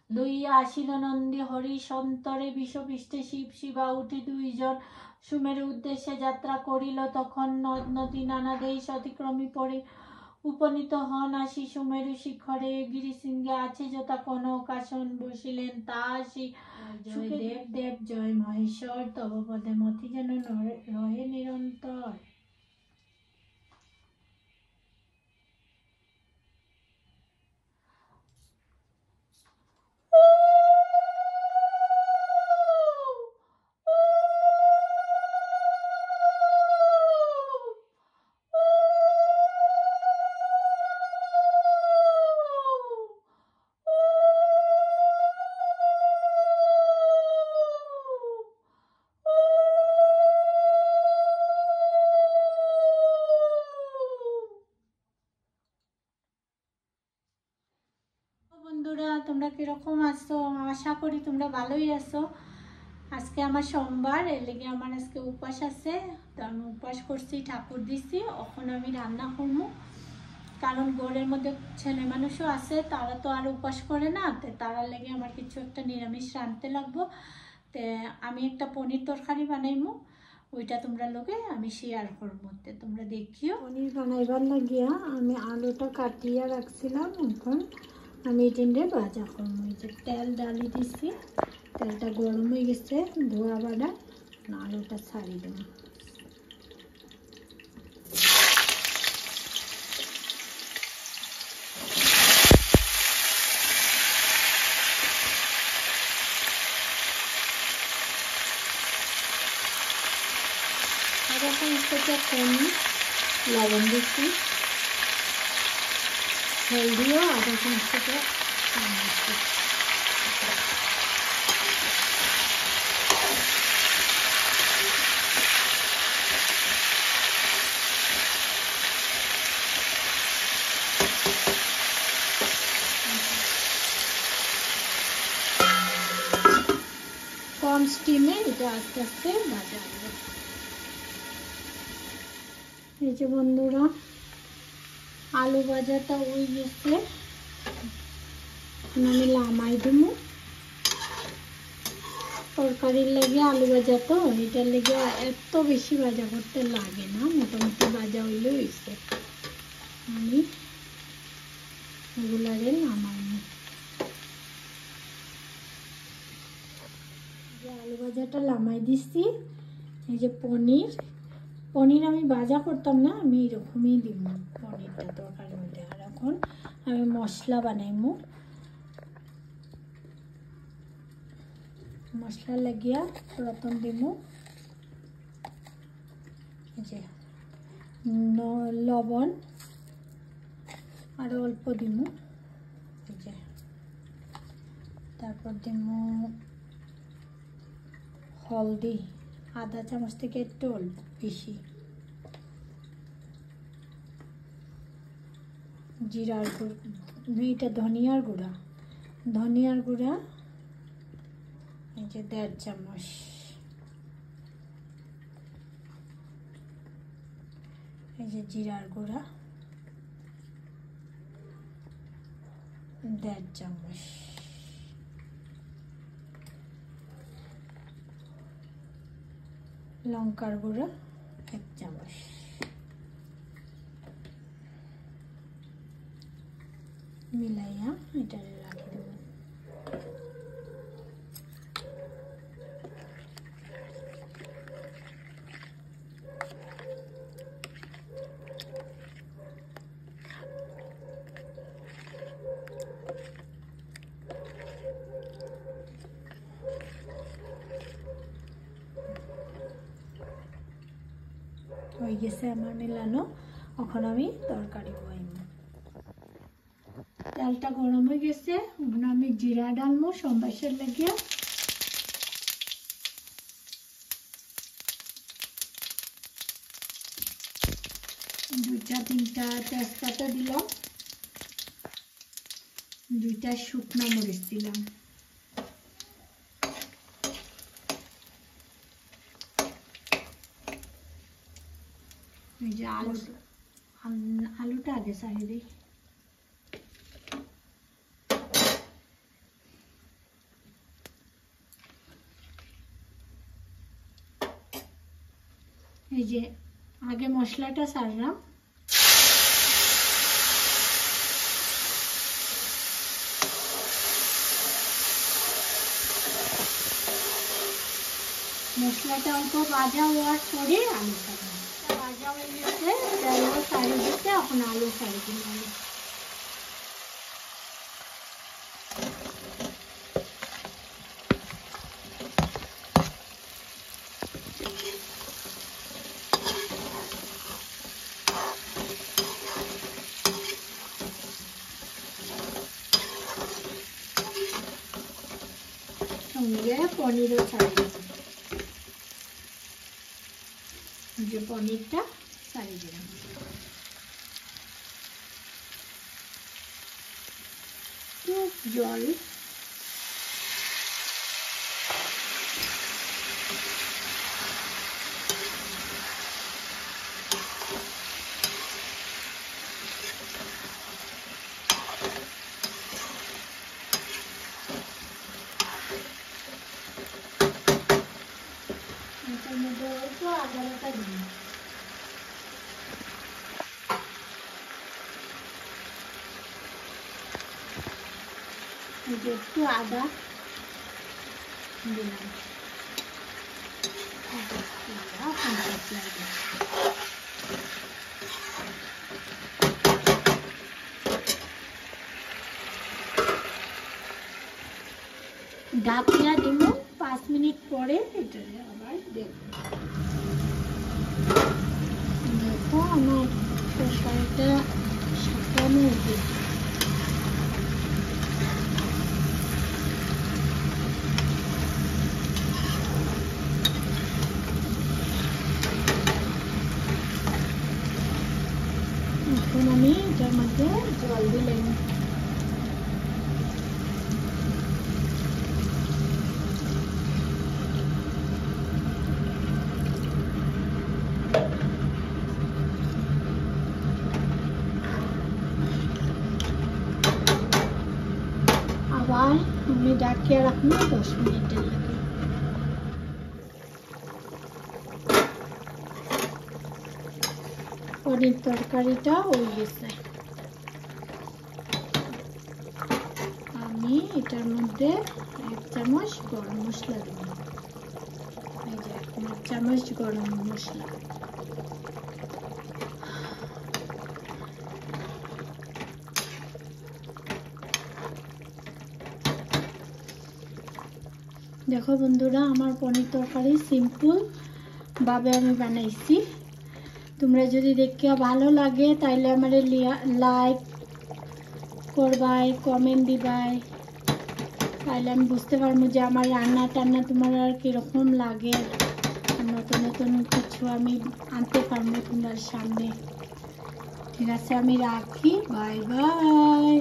লইয়া আসিল নন্দী হরি সন্তরে বিষপৃষ্ঠে শিব শিবা উঠি দুইজন সুমেরু উদ্দেশ্যে যাত্রা করিল। তখন নদ নদী নানা দেশ অতিক্রমী পড়ে উপনীত হন আসি সুমেরু শিখরে। গিরিশৃঙ্গে আছে যথা কনক আসন বসিলেন তাহাসি। জয় দেব দেব জয় মহেশ্বর তব পদে মতি যেন রহে নিরন্তর। বন্ধুরা তোমরা কিরকম আছো? আশা করি তোমরা ভালোই আছো। আজকে আমার সোমবার, এর লেগে আমার আজকে উপবাস আছে, তো আমি উপবাস করছি, ঠাকুর দিছি। এখন আমি রান্না করবো, কারণ ঘরের মধ্যে ছেলে মানুষও আছে, তারা তো আর উপবাস করে না, তো তারার লেগে আমার কিছু একটা নিরামিষ রাঁধতে লাগবো। তো আমি একটা পনির তরকারি বানাইমু, ওইটা তোমরা লোকে আমি শেয়ার করবো, তো তোমরা দেখিও। পনির বানাইবার লাগিয়া আমি আলুটা কাটিয়া রাখছিলাম, এখন আমি এটিনে ভাজা করবো। এই যে তেল ডালি দিছি, তেলটা গরম হয়ে গেছে, ধোয়া বাড়া আলুটা ছাড়ি দেবো। এখন থেকে কমি লবণ দিচ্ছি, হলদিও আধা চামচ থেকে কম দিচ্ছি। কম স্টিমে এটা আস্তে আস্তে ভাজা হবে। এই যে বন্ধুরা আলু ভাজাটা হয়ে গেছে, এখন আমি লামাই দেবো। তরকারির লেগে আলু ভাজা তো, এটার লেগে এত বেশি ভাজা করতে লাগে না, মোটামুটি ভাজা হইলে হয়েছে। আমি এগুলারে নামাই। আলু ভাজাটা লামাই দিচ্ছি। এই যে পনির আমি ভাজা করতাম না, আমি এরকমই দিব পনিরটা তরকারির মধ্যে। আর এখন আমি মশলা বানাইমু। মশলা লাগিয়া প্রথম দিব যে লবণ, আর অল্প দিব, এই যে তারপর দিব হলদি আধা চামচ থেকে একটু অল্প বেশি, জিরার গুঁড়া, এটা ধনিয়ার গুঁড়া এই যে 1.5 চামচ, এই যে জিরার গুঁড়া 1.5 চামচ, লঙ্কার গুঁড়া 1 চামচ, মিলাইয়া এটা রাখি দেব। হয়ে গেছে আমার মেলানো, এখন আমি তরকারি বসাইব। তেলটা গরম হয়ে গেছে, এখন আমি জিরা ডালবো সম্বাসের লাগিয়া। দুইটা তিনটা তেজপাতা দিলাম, 2টা শুকনো মরিচ দিলাম, এই যে আলুটা আগে ছাড়িয়ে দিই। এই যে আগে মশলাটা ছাড়লাম, মশলাটা অল্প ভাজা হওয়ার পরে আলুটা ভাজা হয়ে গেছে, সারি দিতে এখন আলু সারি দিন। সঙ্গে পনিরও ছাড়ি দেব, যে পনিরটা ছাড়ি দিলাম। জল এটার মধ্যে অল্প আদা বাটা দিলাম, একটু আদা দিলাম, ঢাকিয়া দিব 5 মিনিট পরে এটা আবার দেখো। দেখো আমার তরকারিটা শুকানো হয়ে এখন আমি এটার মধ্যে জল দিলাম। আবার আমি ঢাকিয়ে রাখবো 10 মিনিটের লাগে। পনির তরকারিটা হয়ে গেছে। আমি এটার মধ্যে 1 চামচ গরম মশলা দেব, এই যে 1 চামচ গরম মশলা। দেখো বন্ধুরা, আমার পনির তরকারি সিম্পল ভাবে আমি বানাইছি। তোমরা যদি দেখে ভালো লাগে তাইলে আমার লাইক করবাই, কমেন্ট দিবাই, তাইলে আমি বুঝতে পারবো যে আমার রান্না টান্না তোমার আর কিরকম লাগে, নতুন নতুন কিছু আমি আনতে পারবো তোমার সামনে। ঠিক আছে, আমি রাখি, বাই বাই।